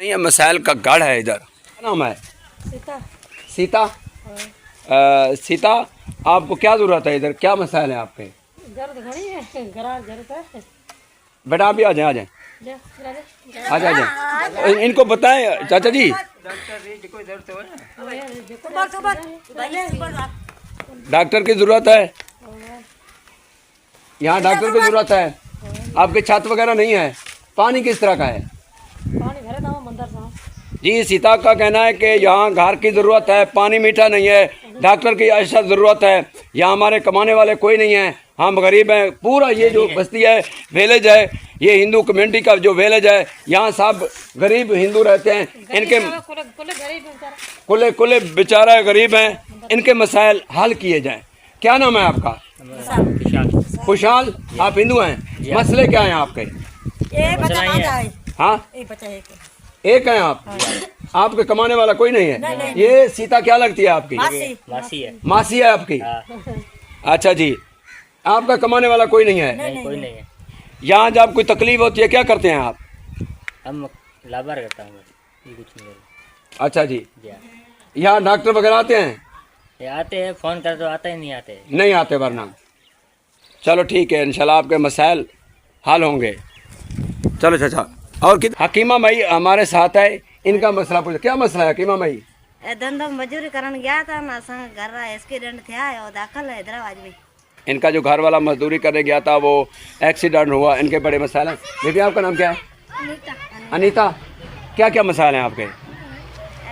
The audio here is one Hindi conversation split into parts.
ये मसाइल का गढ़ है इधर। क्या नाम है? सीता। सीता। सीता, आपको क्या ज़रूरत है इधर, क्या मसाइल है आपके? जरूरत घनी है, घरा जरूरत है। बेटा आप भी आ जाए, आ जाए, आ जाए, आ जाए। इनको बताएं चाचा जी। डॉक्टर की ज़रूरत है, यहाँ डॉक्टर की ज़रूरत है। आपके छत वगैरह नहीं है, पानी किस तरह का है? पानी भरे था मंदिर साहब। जी, सीता का कहना है कि यहाँ घर की ज़रूरत है, पानी मीठा नहीं है, डॉक्टर की ऐसा ज़रूरत है। यहाँ हमारे कमाने वाले कोई नहीं है, हम गरीब हैं। पूरा ये जो बस्ती है, विलेज है, ये हिंदू कम्युनिटी का जो विलेज है, यहाँ सब गरीब हिंदू रहते हैं। इनके कुले कुले बेचारा गरीब हैं, इनके मसाइल हल किए जाएं। क्या नाम है आपका? खुशहाल। आप हिंदू हैं, मसले क्या हैं आपके? हाँ, एक है आप, आपके कमाने वाला कोई नहीं है। ये सीता क्या लगती है आपकी? मासी है। मासी है आपकी? अच्छा जी, आपका कमाने वाला कोई नहीं है? कोई नहीं है। यहाँ जब कोई तकलीफ होती है क्या करते हैं आप? हम लाभार करता हूँ, कुछ नहीं। अच्छा जी, यहाँ डॉक्टर वगैरह आते हैं? ये आते हैं, फोन कर तो आते ही नहीं आते। नहीं आते वरना। चलो ठीक है, इंशाल्लाह आपके मसाइल हल होंगे। चलो चाचा। और हकीमा भाई हमारे साथ है, इनका मसला पूछो। क्या मसला है हकीमा भाई? धंधा मजदूरी करने गया था ना, संग घर रहा एक्सीडेंट था और दाखिल है हैदराबाद में। इनका जो घर वाला मजदूरी करने गया था वो एक्सीडेंट हुआ, इनके बड़े मसाले। बेटी आपका नाम क्या है? अनीता। अनीता, क्या क्या मसाले हैं आपके?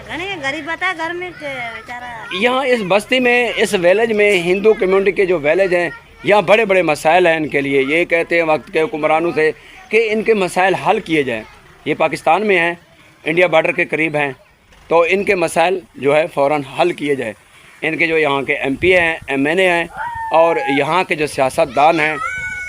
घने गरीब बता घर में बेचारा। यहाँ इस बस्ती में, इस विलेज में, हिंदू कम्युनिटी के जो विलेज हैं, यहाँ बड़े बड़े मसाइल हैं इनके लिए। ये कहते हैं वक्त के हुक्मरानों से कि इनके मसाइल हल किए जाएं। ये पाकिस्तान में हैं, इंडिया बॉर्डर के करीब हैं, तो इनके मसाइल जो है फ़ौरन हल किए जाए। इनके जो यहाँ के एमपी हैं, एमएनए हैं और यहाँ के जो सियासतदान हैं,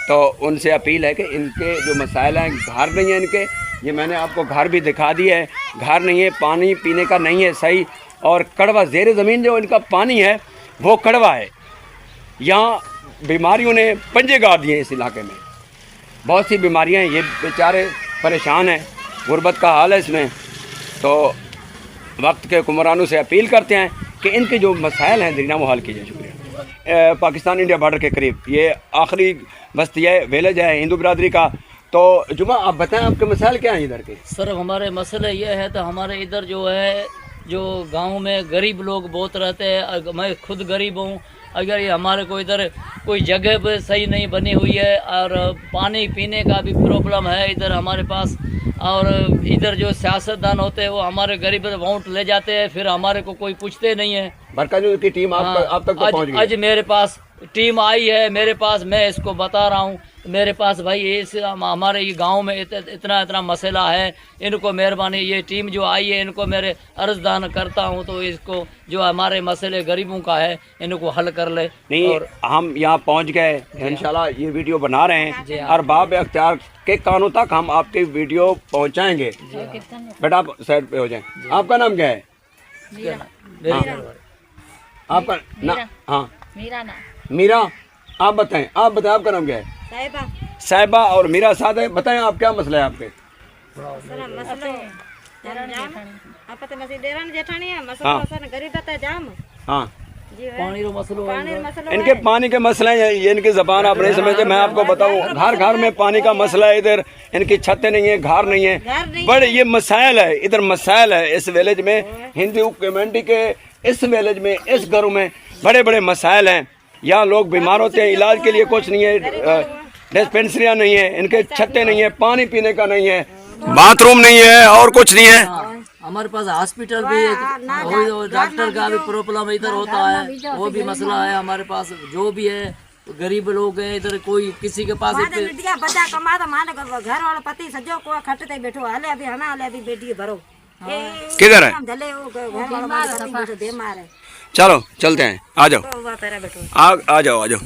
तो उनसे अपील है कि इनके जो मसाइल हैं, घर नहीं है इनके, ये मैंने आपको घर भी दिखा दिया है, घर नहीं है, पानी पीने का नहीं है सही, और कड़वा ज़ेर ज़मीन जो इनका पानी है वो कड़वा है। यहाँ बीमारियों ने पंजे गाड़ दिए इस इलाके में, बहुत सी बीमारियाँ हैं, ये बेचारे परेशान हैं, गुर्बत का हाल है इसमें। तो वक्त के हुक्मरानों से अपील करते हैं कि इनके जो मसाइल हैं दीना वो हल कीजिए। शुक्रिया। पाकिस्तान इंडिया बॉर्डर के करीब ये आखिरी बस्ती है, विलेज है हिंदू बिरादरी का। तो जुमा आप बताएं आपके मसाइल क्या हैं इधर के? सर हमारे मसले ये है, तो हमारे इधर जो है, जो गांव में गरीब लोग बहुत रहते हैं, मैं खुद गरीब हूँ। अगर ये हमारे को इधर कोई जगह पे सही नहीं बनी हुई है और पानी पीने का भी प्रॉब्लम है इधर हमारे पास, और इधर जो सियासतदान होते हैं वो हमारे गरीब वोट ले जाते हैं, फिर हमारे को कोई पूछते नहीं है। बरकाजू की टीम आप तक तो पहुंच गई? आज मेरे पास टीम आई है, मेरे पास, मैं इसको बता रहा हूँ, मेरे पास भाई इस हमारे ये गांव में इतना मसला है, इनको मेहरबानी, ये टीम जो आई है इनको मेरे अर्जदान करता हूँ, तो इसको जो हमारे मसले गरीबों का है इनको हल कर ले। नहीं, और हम यहाँ पहुँच गए इंशाल्लाह, ये वीडियो बना रहे हैं और बाब अख्तियार के कानों तक हम आपके वीडियो पहुँचाएंगे। बेटा आप साइड पे हो जाएं। आपका नाम क्या है? आपका ना? हाँ, मीरा। आप बताएं आपका नाम क्या है? साहिबा। साहिबा और मीरा साथ है। बताएं आप क्या मसला है आपके? हाँ, पानी रो मसलो है, इनके पानी के मसले हैं, ये इनकी ज़बान आप नहीं समझते, मैं आपको बताऊं, घर घर में पानी का मसला है। इधर इनकी छतें नहीं है, घर नहीं है, बड़े ये मसाइल है, इधर मसाइल है इस विलेज में, हिंदू कम्युनिटी के इस विलेज में, इस घरों में बड़े बड़े मसाइल हैं। यहाँ लोग बीमार होते हैं, इलाज के लिए कुछ नहीं है, डिस्पेंसरियाँ नहीं है, इनके छतें नहीं है, पानी पीने का नहीं है, बाथरूम नहीं है और कुछ नहीं है। हमारे पास हॉस्पिटल भी है, डॉक्टर का भी प्रॉब्लम इधर होता है, वो भी मसला है हमारे पास। जो भी है गरीब लोग हैं इधर, कोई किसी के पास बच्चा कमा तो मान घर वाला पति सजो को खटते बैठो, हले अभी हना हले अभी बेटी भरो किधर है? घर वाला चलो चलते हैं, आ जाओ, आ जाओ, आ जाओ।